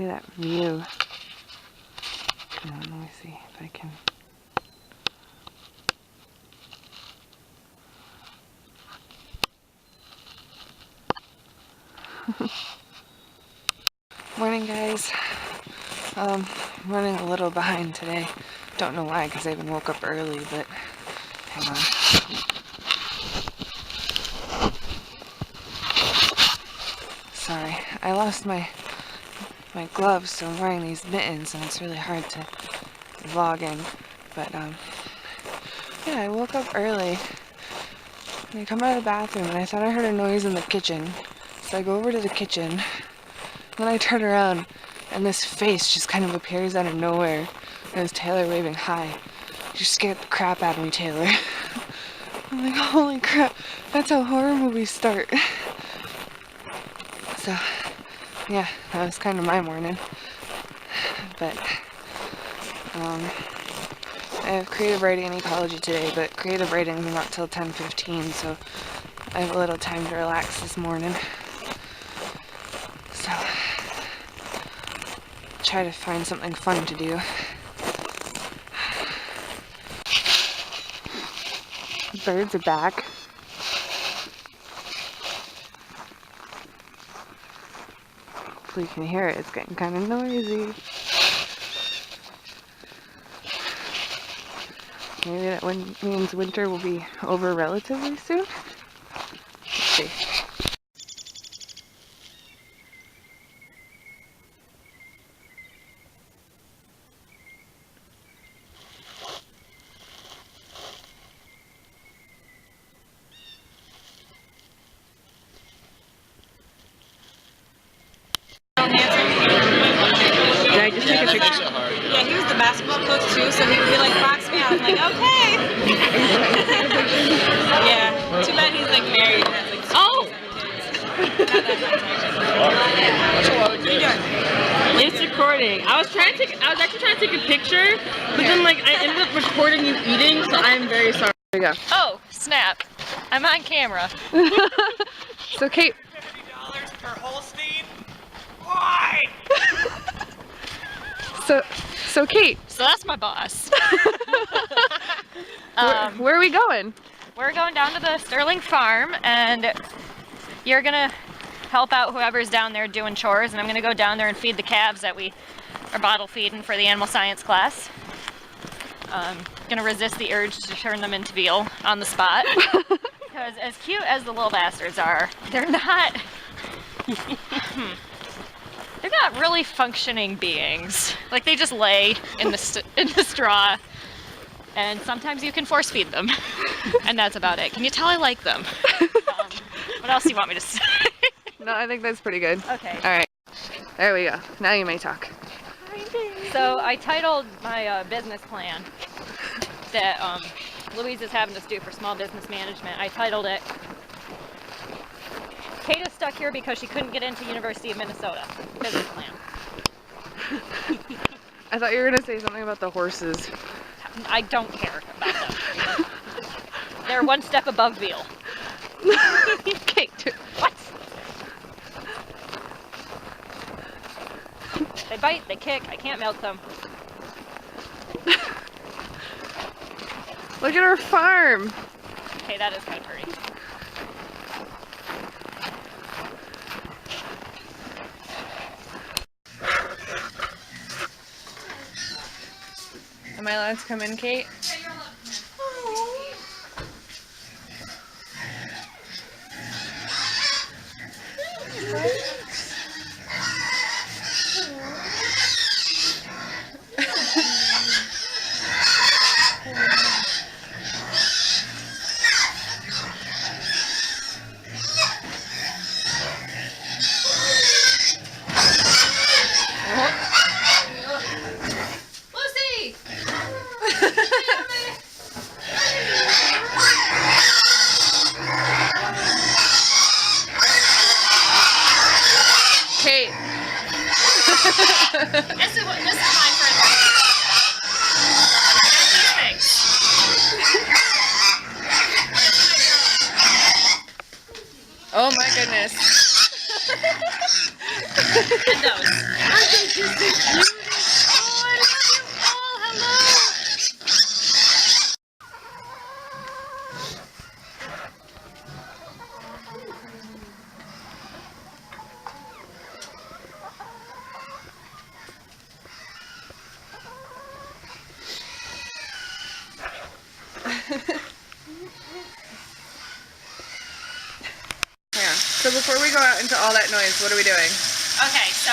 at that view. Let me see if I can. Morning, guys. I'm running a little behind today. Don't know why, because I even woke up early, but hang on. Sorry, I lost my gloves, so I'm wearing these mittens, and it's really hard to vlog in. But yeah, I woke up early. And I come out of the bathroom, and I thought I heard a noise in the kitchen. So I go over to the kitchen. Then I turn around, and this face just kind of appears out of nowhere. And it's Taylor waving hi. You scared the crap out of me, Taylor. I'm like, holy crap, that's how horror movies start. So, yeah, that was kind of my morning. But, I have creative writing and ecology today, but creative writing is not till 10:15, so I have a little time to relax this morning. So, try to find something fun to do. The birds are back. Hopefully you can hear it. It's getting kind of noisy. Maybe that means winter will be over relatively soon. Let's see. Did I just take a picture? Yeah, he was the basketball coach too, so he would be like, box me out. I'm like, okay. Yeah, too bad he's like married and has like 7 kids. Not that much. It's recording. I was actually trying to take a picture, but then like I ended up recording you eating, so I'm very sorry. There we go. Oh, snap. I'm on camera. So Kate. $50 per Holstein? Why? So Kate. So that's my boss. Where are we going? We're going down to the Sterling farm, and you're gonna help out whoever's down there doing chores, and I'm gonna go down there and feed the calves that we are bottle feeding for the animal science class. Gonna resist the urge to turn them into veal on the spot. Because as cute as the little bastards are, they're not they're not really functioning beings. Like, they just lay in the straw, and sometimes you can force feed them, and that's about it. Can you tell I like them? What else do you want me to say? No, I think that's pretty good. Okay. All right. There we go. Now you may talk. So I titled my business plan that Louise is having us do for small business management. I titled it, Kate is stuck here because she couldn't get into University of Minnesota. Business plan. I thought you were gonna say something about the horses. I don't care about them. They're one step above veal. Kate. What? They bite, they kick, I can't milk them. Look at our farm. Okay, that is kind of pretty. Am I allowed to come in, Kate? Kate. This is my friend. Oh my goodness. And those. Aren't they just the cutest? Oh, I love you all. Hello. Yeah. So before we go out into all that noise, what are we doing? Okay, so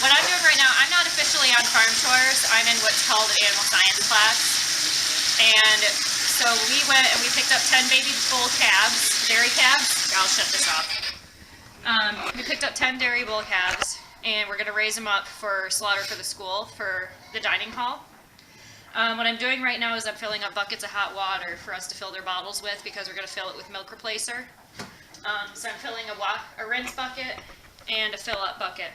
what I'm doing right now, I'm not officially on farm chores. I'm in what's called an animal science class. And so we went and we picked up 10 baby bull calves, dairy calves. I'll shut this off. We picked up 10 dairy bull calves, and we're going to raise them up for slaughter for the school, for the dining hall. What I'm doing right now is I'm filling up buckets of hot water for us to fill their bottles with, because we're going to fill it with milk replacer. So I'm filling a rinse bucket and a fill-up bucket.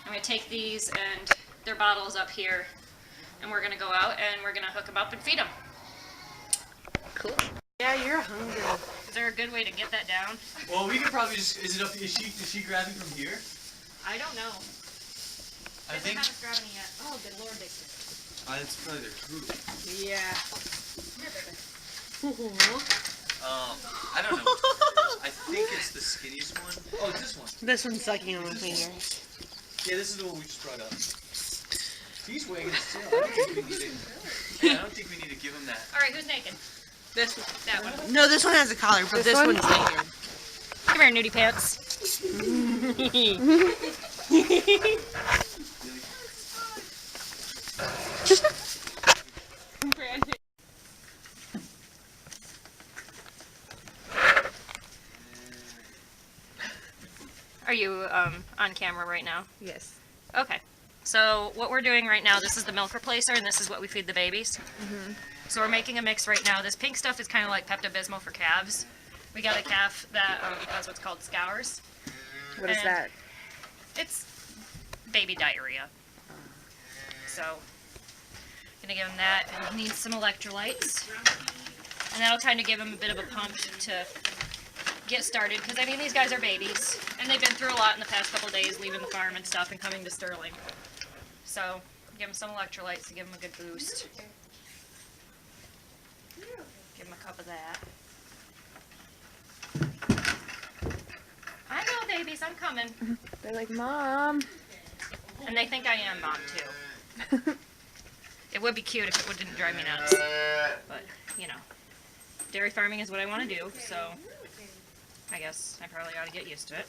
I'm going to take these and their bottles up here, and we're going to go out and we're going to hook them up and feed them. Cool. Yeah, you're hungry. Is there a good way to get that down? Well, we could probably just. Is she grabbing from here? I don't know. I think. Haven't grabbed any yet. Oh, good lord, they. It's probably their food. Yeah. I don't know. I think it's the skinniest one. Oh, it's this one. This one's sucking on my fingers. Yeah, this is the one we just brought up. He's wagging his tail. I don't think we need to. Yeah, I don't think we need to give him that. All right, who's naked? This one. That one. No, this one has a collar, but this one's naked. Come here, nudie pants. Are you on camera right now? Yes. Okay. So what we're doing right now, this is the milk replacer, and this is what we feed the babies. So we're making a mix right now. This pink stuff is kind of like Pepto-Bismol for calves. We got a calf that has what's called scours. What is And that? It's baby diarrhea. So gonna give him that, and he needs some electrolytes, and that'll kind of give him a bit of a pump to get started, because I mean these guys are babies and they've been through a lot in the past couple days, leaving the farm and stuff and coming to Sterling. So give him some electrolytes to give him a good boost. Give him a cup of that. I know, babies, I'm coming. They're like, Mom. And they think I am Mom too. It would be cute if it didn't drive me nuts, but you know, dairy farming is what I want to do, so I guess I probably ought to get used to it.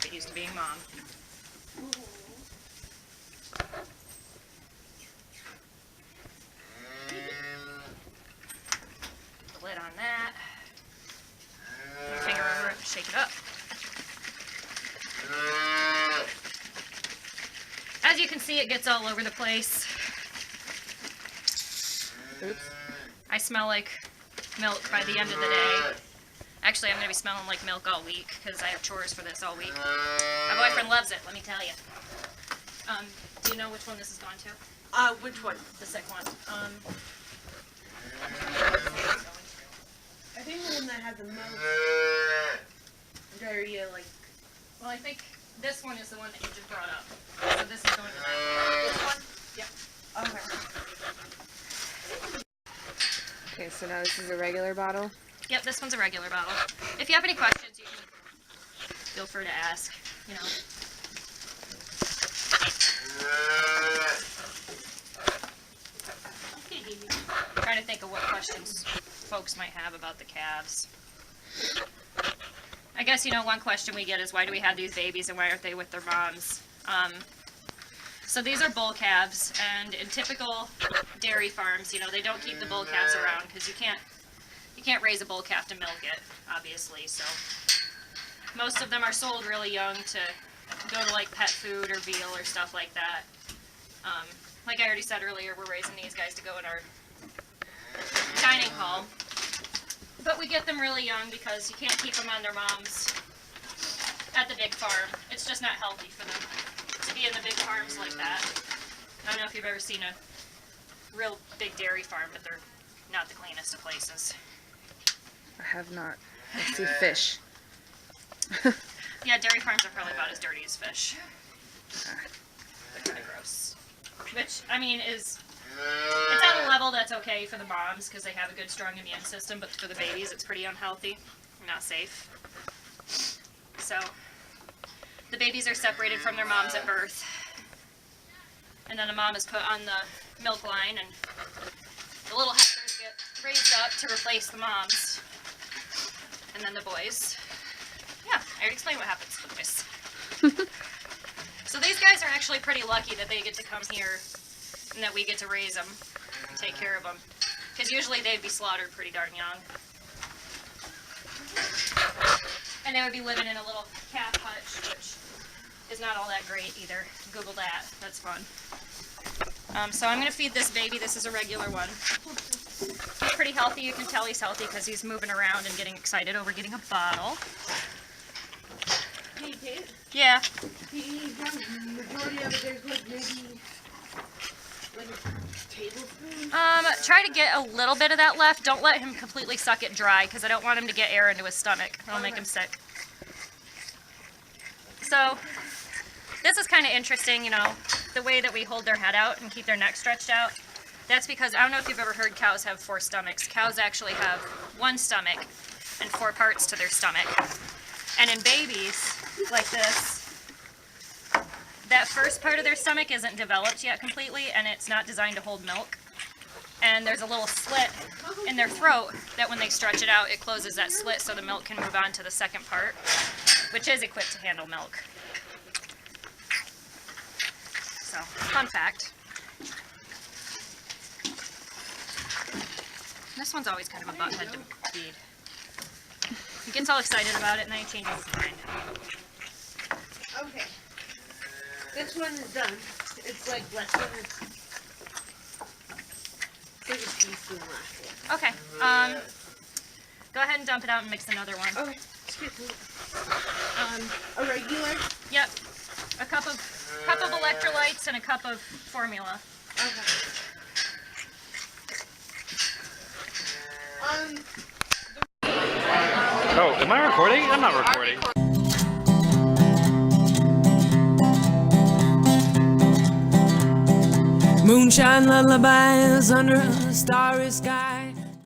Get used to being Mom. Lid on that. Put my finger over it and shake it up. As you can see, it gets all over the place. Oops. I smell like milk by the end of the day. Actually, I'm going to be smelling like milk all week because I have chores for this all week. My boyfriend loves it, let me tell you. Do you know which one this has gone to? Which one? The sick one. I think the one that had the most diarrhea, like. Well, I think this one is the one that you just brought up. So this is going to that. This one? Yep. Okay. Okay, so now this is a regular bottle. Yep, this one's a regular bottle. If you have any questions, you can feel free to ask, you know. Trying to think of what questions folks might have about the calves. I guess, you know, one question we get is why do we have these babies and why aren't they with their moms? So these are bull calves, and in typical dairy farms, you know, they don't keep the bull calves around because you can't raise a bull calf to milk it, obviously. So most of them are sold really young to go to like pet food or veal or stuff like that. Like I already said earlier, we're raising these guys to go in our dining hall. But we get them really young because you can't keep them on their moms at the big farm. It's just not healthy for them to be in the big farms like that. I don't know if you've ever seen a real big dairy farm, but they're not the cleanest of places. I have not. I see fish. Yeah, dairy farms are probably about as dirty as fish. Kind of gross. Which, I mean, it's at a level that's okay for the moms because they have a good, strong immune system, but for the babies, it's pretty unhealthy, not safe. So, the babies are separated from their moms at birth. And then the mom is put on the milk line, and the little heifers get raised up to replace the moms. And then the boys. Yeah, I already explained what happens to the boys. So these guys are actually pretty lucky that they get to come here and that we get to raise them and take care of them. Because usually they'd be slaughtered pretty darn young. And they would be living in a little calf hutch, which is not all that great either. Google that. That's fun. So I'm going to feed this baby. This is a regular one. He's pretty healthy. You can tell he's healthy because he's moving around and getting excited over getting a bottle. Hey, Kate. Yeah. The majority of it, there's like maybe like a tablespoon. Try to get a little bit of that left. Don't let him completely suck it dry because I don't want him to get air into his stomach. It'll make him sick. So, this is kind of interesting, you know, the way that we hold their head out and keep their neck stretched out. That's because, I don't know if you've ever heard cows have 4 stomachs. Cows actually have 1 stomach and 4 parts to their stomach. And in babies, like this, that first part of their stomach isn't developed yet completely, and it's not designed to hold milk. And there's a little slit in their throat that when they stretch it out, it closes that slit so the milk can move on to the second part, which is equipped to handle milk. So, fun fact. This one's always kind of a butthead to feed. He gets all excited about it and then he changes his mind. Okay. This one is done. It's like less than a biggest piece than the last one. Okay. Go ahead and dump it out and mix another one. Okay. Excuse me. A regular? Yep. A cup of electrolytes and a cup of formula. Okay. Oh, am I recording? I'm not recording. Moonshine lullabies under a starry sky.